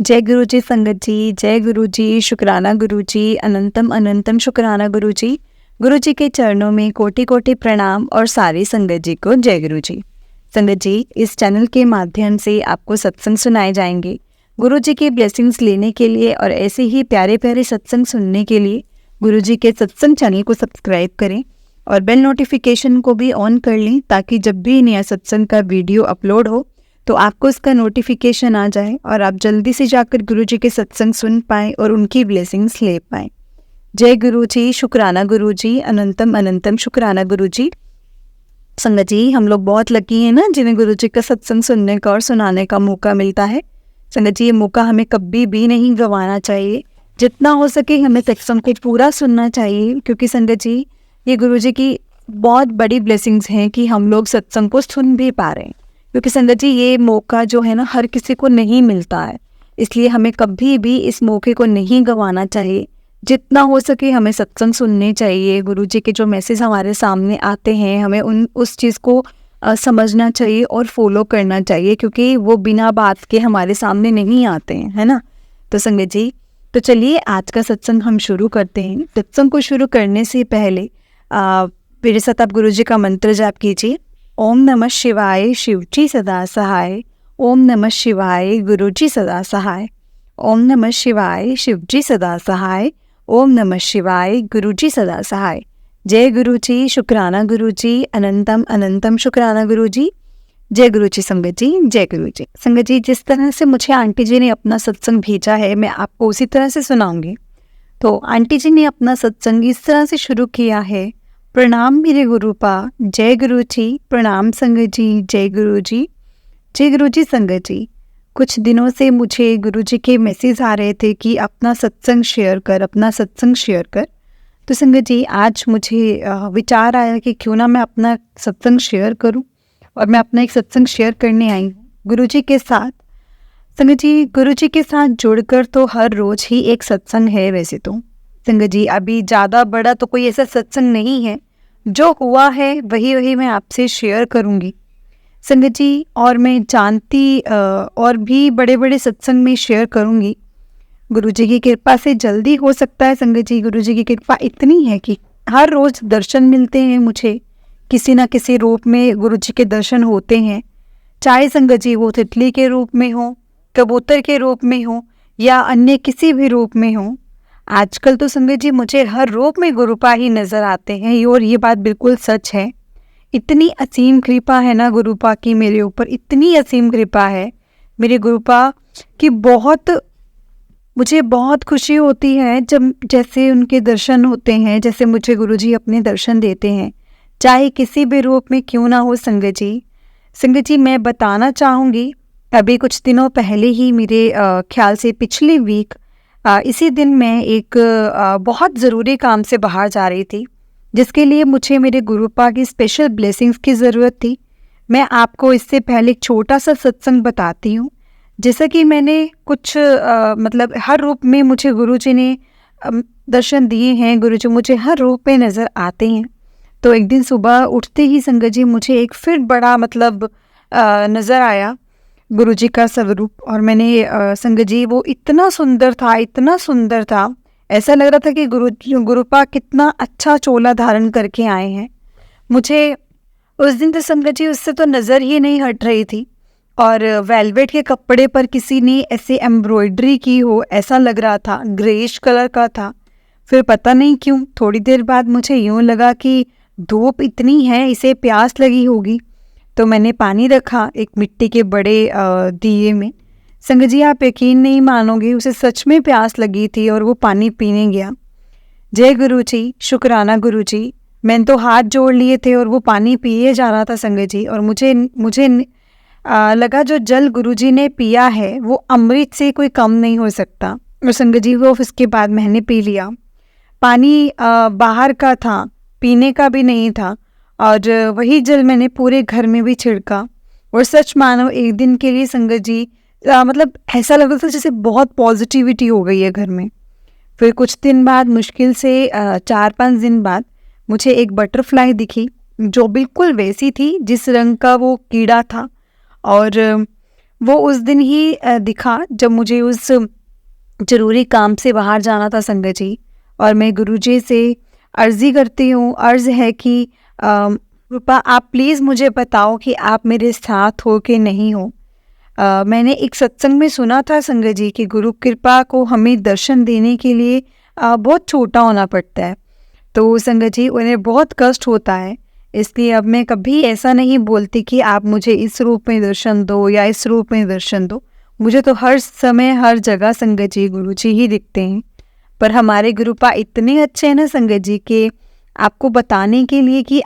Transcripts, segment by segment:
जय गुरु जी संगत जी, जय गुरु जी, शुक्राना गुरु जी, अनंतम अनंतम शुक्राना गुरु जी। गुरु जी के चरणों में कोटि कोटि प्रणाम और सारी संगत जी को जय गुरु जी। संगत जी, इस चैनल के माध्यम से आपको सत्संग सुनाए जाएंगे। गुरु जी के ब्लेसिंग्स लेने के लिए और ऐसे ही प्यारे प्यारे सत्संग सुनने के लिए गुरु जी के सत्संग चैनल को सब्सक्राइब करें और बेल नोटिफिकेशन को भी ऑन कर लें ताकि जब भी नया सत्संग का वीडियो अपलोड हो तो आपको इसका नोटिफिकेशन आ जाए और आप जल्दी से जाकर गुरु जी के सत्संग सुन पाएँ और उनकी ब्लेसिंग्स ले पाएँ। जय गुरु जी, शुक्राना गुरु जी, अनंतम अनंतम शुक्राना गुरु जी। संगत जी, हम लोग बहुत लकी हैं ना जिन्हें गुरु जी का सत्संग सुनने का और सुनाने का मौका मिलता है। संगत जी, ये मौका हमें कभी भी नहीं गंवाना चाहिए। जितना हो सके हमें सत्संग को पूरा सुनना चाहिए, क्योंकि संगत जी ये गुरु जी की बहुत बड़ी ब्लेसिंग्स हैं कि हम लोग सत्संग को सुन भी पा रहे हैं। क्योंकि संगत जी ये मौका जो है ना हर किसी को नहीं मिलता है, इसलिए हमें कभी भी इस मौके को नहीं गंवाना चाहिए। जितना हो सके हमें सत्संग सुनने चाहिए। गुरु जी के जो मैसेज हमारे सामने आते हैं हमें उस चीज़ को समझना चाहिए और फॉलो करना चाहिए, क्योंकि वो बिना बात के हमारे सामने नहीं आते हैं, है ना। तो संगत जी, तो चलिए आज का सत्संग हम शुरू करते हैं। सत्संग को शुरू करने से पहले मेरे साथ आप गुरु जी का मंत्र जाप कीजिए। ओम नमः शिवाय, शिवजी सदा सहाय। ओम नमः शिवाय, गुरु जी सदा सहाय। ओम नमः शिवाय, शिवजी सदा सहाय। ओम नमः शिवाय, गुरु जी सदा सहाय। जय गुरु जी, शुक्राना गुरु जी, अनंतम अनंतम शुक्राना गुरु जी। जय गुरु जी संगत जी, जय गुरु जी। संगत जी, जिस तरह से मुझे आंटी जी ने अपना सत्संग भेजा है मैं आपको उसी तरह से सुनाऊंगी। तो आंटी जी ने अपना सत्संग इस तरह से शुरू किया है। प्रणाम मेरे गुरुपा, जय गुरु जी, प्रणाम संगत जी, जय गुरु जी। जय गुरु जी संगत जी, कुछ दिनों से मुझे गुरु जी के मैसेज आ रहे थे कि अपना सत्संग शेयर कर, अपना सत्संग शेयर कर। तो संगत जी आज मुझे विचार आया कि क्यों ना मैं अपना सत्संग शेयर करूं, और मैं अपना एक सत्संग शेयर करने आई हूँ गुरु जी के साथ। संगत जी, गुरु जी के साथ जुड़कर तो हर रोज़ ही एक सत्संग है वैसे तो। संगत जी, अभी ज़्यादा बड़ा तो कोई ऐसा सत्संग नहीं है, जो हुआ है वही वही मैं आपसे शेयर करूँगी संगत जी। और मैं जानती और भी बड़े बड़े सत्संग में शेयर करूँगी। गुरु जी की कृपा से जल्दी हो सकता है संगत जी। गुरु जी की कृपा इतनी है कि हर रोज़ दर्शन मिलते हैं मुझे, किसी न किसी रूप में गुरु जी के दर्शन होते हैं। चाहे संगत जी वो तितली के रूप में हो, कबूतर के रूप में हो, या अन्य किसी भी रूप में हो। आजकल तो संगत जी मुझे हर रूप में गुरुपा ही नज़र आते हैं, और ये बात बिल्कुल सच है। इतनी असीम कृपा है ना गुरुपा की मेरे ऊपर, इतनी असीम कृपा है मेरे गुरुपा की। मुझे बहुत खुशी होती है जब जैसे उनके दर्शन होते हैं, जैसे मुझे गुरुजी अपने दर्शन देते हैं, चाहे किसी भी रूप में क्यों ना हो संगत जी। संगत जी, मैं बताना चाहूँगी, अभी कुछ दिनों पहले ही मेरे ख्याल से पिछले वीक इसी दिन मैं एक बहुत ज़रूरी काम से बाहर जा रही थी, जिसके लिए मुझे मेरे गुरुपा की स्पेशल ब्लेसिंग्स की ज़रूरत थी। मैं आपको इससे पहले एक छोटा सा सत्संग बताती हूँ। जैसा कि मैंने कुछ मतलब हर रूप में मुझे गुरुजी ने दर्शन दिए हैं, गुरुजी मुझे हर रूप में नज़र आते हैं। तो एक दिन सुबह उठते ही संगत जी मुझे एक फिर बड़ा मतलब नज़र आया गुरुजी का स्वरूप, और मैंने संगत जी वो इतना सुंदर था, इतना सुंदर था, ऐसा लग रहा था कि गुरुपा कितना अच्छा चोला धारण करके आए हैं। मुझे उस दिन तो संगत जी उससे तो नज़र ही नहीं हट रही थी, और वेलवेट के कपड़े पर किसी ने ऐसे एम्ब्रॉयडरी की हो ऐसा लग रहा था, ग्रेइश कलर का था। फिर पता नहीं क्यों थोड़ी देर बाद मुझे यूँ लगा कि धूप इतनी है, इसे प्यास लगी होगी, तो मैंने पानी रखा एक मिट्टी के बड़े दिए में। संगत जी, आप यकीन नहीं मानोगे, उसे सच में प्यास लगी थी और वो पानी पीने गया। जय गुरु जी, शुक्राना गुरु जी। मैंने तो हाथ जोड़ लिए थे और वो पानी पिए जा रहा था संगत जी, और मुझे लगा जो जल गुरुजी ने पिया है वो अमृत से कोई कम नहीं हो सकता। और संगत जी वो उसके बाद मैंने पी लिया। पानी बाहर का था, पीने का भी नहीं था, और वही जल मैंने पूरे घर में भी छिड़का। और सच मानो एक दिन के लिए संगत जी मतलब ऐसा लग रहा था जैसे बहुत पॉजिटिविटी हो गई है घर में। फिर कुछ दिन बाद, मुश्किल से 4-5 दिन बाद, मुझे एक बटरफ्लाई दिखी जो बिल्कुल वैसी थी जिस रंग का वो कीड़ा था, और वो उस दिन ही दिखा जब मुझे उस ज़रूरी काम से बाहर जाना था संगत जी। और मैं गुरुजी से अर्ज़ी करती हूँ, अर्ज़ है कि कृपा आप प्लीज़ मुझे बताओ कि आप मेरे साथ हो कि नहीं हो। मैंने एक सत्संग में सुना था संगत जी कि गुरु कृपा को हमें दर्शन देने के लिए बहुत छोटा होना पड़ता है। तो संगत जी उन्हें बहुत कष्ट होता है, इसलिए अब मैं कभी ऐसा नहीं बोलती कि आप मुझे इस रूप में दर्शन दो या इस रूप में दर्शन दो। मुझे तो हर समय हर जगह संगत जी गुरु जी ही दिखते हैं। पर हमारे गुरुपा इतने अच्छे हैं ना संगत जी के आपको बताने के लिए कि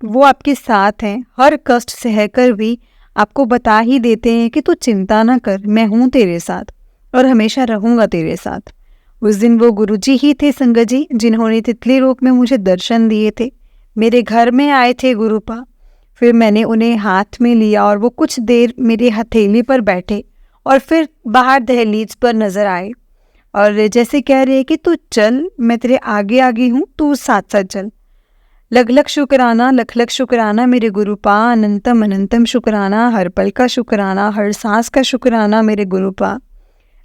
वो आपके साथ हैं, हर कष्ट सहकर भी आपको बता ही देते हैं कि तू चिंता ना कर, मैं हूँ तेरे साथ और हमेशा रहूँगा तेरे साथ। उस दिन वो गुरुजी ही थे संगत जी जिन्होंने तितली रूप में मुझे दर्शन दिए थे। मेरे घर में आए थे गुरुपा, फिर मैंने उन्हें हाथ में लिया और वो कुछ देर मेरे हथेली पर बैठे और फिर बाहर दहलीज पर नजर आए और जैसे कह रहे कि तू चल, मैं तेरे आगे आगे हूँ, तू साथ साथ चल। लख लख शुक्राना मेरे गुरुपा, अनंतम अनंतम शुक्राना, हर पल का शुक्राना, हर सांस का शुक्राना मेरे गुरुपा।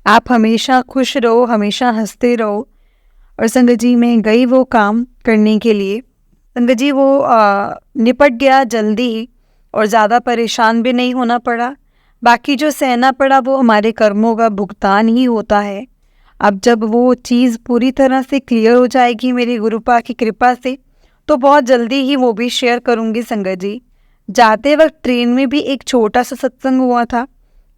आप हमेशा खुश रहो, हमेशा हंसते रहो। और संगत जी मैं गई वो काम करने के लिए, संगत जी वो निपट गया जल्दी ही और ज़्यादा परेशान भी नहीं होना पड़ा। बाकी जो सहना पड़ा वो हमारे कर्मों का भुगतान ही होता है। अब जब वो चीज़ पूरी तरह से क्लियर हो जाएगी मेरी गुरुपा की कृपा से, तो बहुत जल्दी ही वो भी शेयर करूँगी संगत जी। जाते वक्त ट्रेन में भी एक छोटा सा सत्संग हुआ था।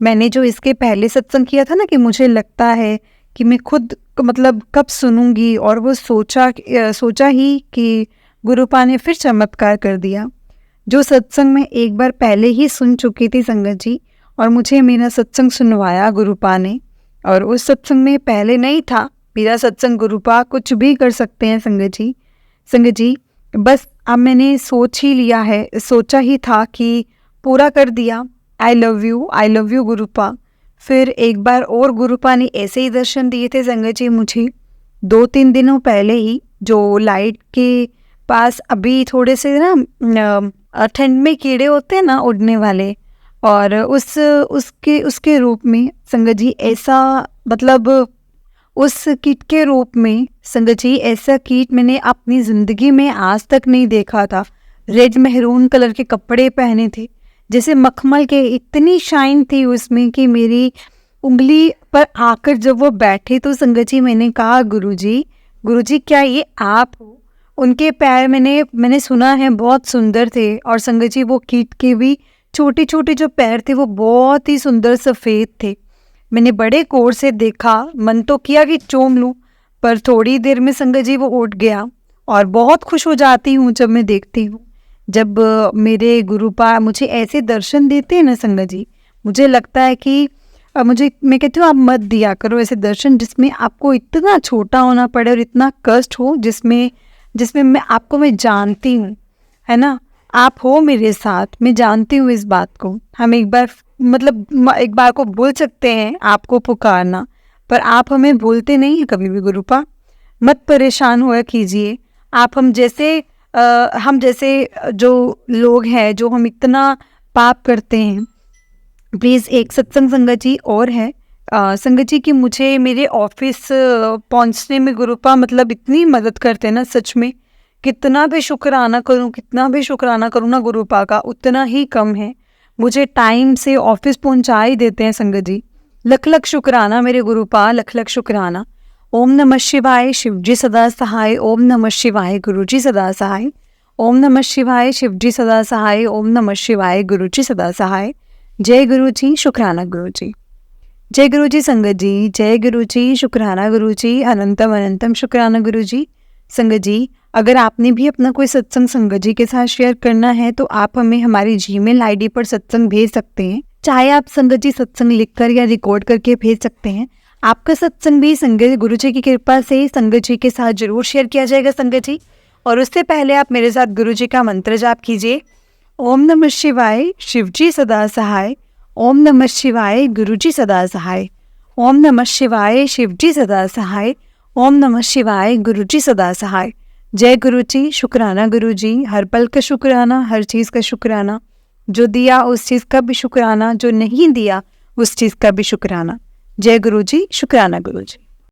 मैंने जो इसके पहले सत्संग किया था ना कि मुझे लगता है कि मैं खुद मतलब कब सुनूंगी, और वो सोचा ही कि गुरुपा ने फिर चमत्कार कर दिया। जो सत्संग मैं एक बार पहले ही सुन चुकी थी संगत जी, और मुझे मेरा सत्संग सुनवाया गुरुपा ने, और उस सत्संग में पहले नहीं था मेरा सत्संग। गुरुपा कुछ भी कर सकते हैं संगत जी। संगत जी बस अब मैंने सोचा ही था कि पूरा कर दिया। I love you गुरुपा। फिर एक बार और गुरुपा ने ऐसे ही दर्शन दिए थे संगत जी मुझे 2-3 दिनों पहले ही, जो लाइट के पास अभी थोड़े से ना ठंड में कीड़े होते हैं ना उड़ने वाले, और उसके रूप में संगत जी ऐसा मतलब उस कीट के रूप में संगत जी ऐसा कीट मैंने अपनी ज़िंदगी में आज तक नहीं देखा था। रेड मेहरून कलर के कपड़े पहने थे जैसे मखमल के, इतनी शाइन थी उसमें कि मेरी उंगली पर आकर जब वो बैठे तो संगत जी मैंने कहा गुरुजी क्या ये आप हो? उनके पैर मैंने सुना है बहुत सुंदर थे, और संगत जी वो कीट के भी छोटे छोटे जो पैर थे वो बहुत ही सुंदर सफ़ेद थे। मैंने बड़े गौर से देखा, मन तो किया कि चूम लूं, पर थोड़ी देर में संगत जी वो उठ गया। और बहुत खुश हो जाती हूँ जब मैं देखती हूँ, जब मेरे गुरुपा मुझे ऐसे दर्शन देते हैं ना संगत जी, मुझे लगता है कि मैं कहती हूँ आप मत दिया करो ऐसे दर्शन जिसमें आपको इतना छोटा होना पड़े और इतना कष्ट हो, जिसमें मैं जानती हूँ, है ना, आप हो मेरे साथ, मैं जानती हूँ इस बात को। हम एक बार को भूल सकते हैं आपको पुकारना, पर आप हमें भूलते नहीं हैं कभी भी गुरुपा। मत परेशान हुआ कीजिए। आप हम जैसे जो लोग हैं जो हम इतना पाप करते हैं, प्लीज़ एक सत्संग संगत जी और है संगत जी कि मुझे मेरे ऑफिस पहुंचने में गुरुपा मतलब इतनी मदद करते हैं ना, सच में कितना भी शुक्राना करूँ ना गुरुपा का उतना ही कम है। मुझे टाइम से ऑफिस पहुंचा ही देते हैं संगत जी। लख शुक्राना मेरे गुरुपा, लख शुक्राना। ओम नमः शिवाय, शिवजी सदा सहाय। ओम नमः शिवाय, गुरुजी सदा सहाय। ओम नमः शिवाय, शिवजी सदा सहाय। ओम नमः शिवाय, गुरुजी सदा सहाय। जय गुरु जी, शुक्राना गुरु जी। जय गुरु जी संगत जी, जय गुरु जी, शुक्राना गुरु जी, अनंतम अनंतम शुक्राना गुरु जी। संगत जी अगर आपने भी अपना कोई सत्संग संगत जी के साथ शेयर करना है तो आप हमें हमारी जीमेल आईडी पर सत्संग भेज सकते हैं। चाहे आप संगत जी सत्संग लिखकर या रिकॉर्ड करके भेज सकते हैं। आपका सत्संग भी संगत गुरु जी की कृपा से संगत जी के साथ जरूर शेयर किया जाएगा संगत जी। और उससे पहले आप मेरे साथ गुरु जी का मंत्र जाप कीजिए। ओम नमः शिवाय, शिवजी सदा सहाय। ओम नमः शिवाय, गुरुजी सदा सहाय। ओम नमः शिवाय, शिवजी सदा सहाय। ओम नमः शिवाय, गुरुजी सदा सहाय। जय गुरु जी, शुक्राना गुरु जी, हर पल का शुक्राना, हर चीज़ का शुक्राना। जो दिया उस चीज़ का भी शुक्राना, जो नहीं दिया उस चीज़ का भी शुक्राना। जय गुरु जी, शुक्राना गुरु जी।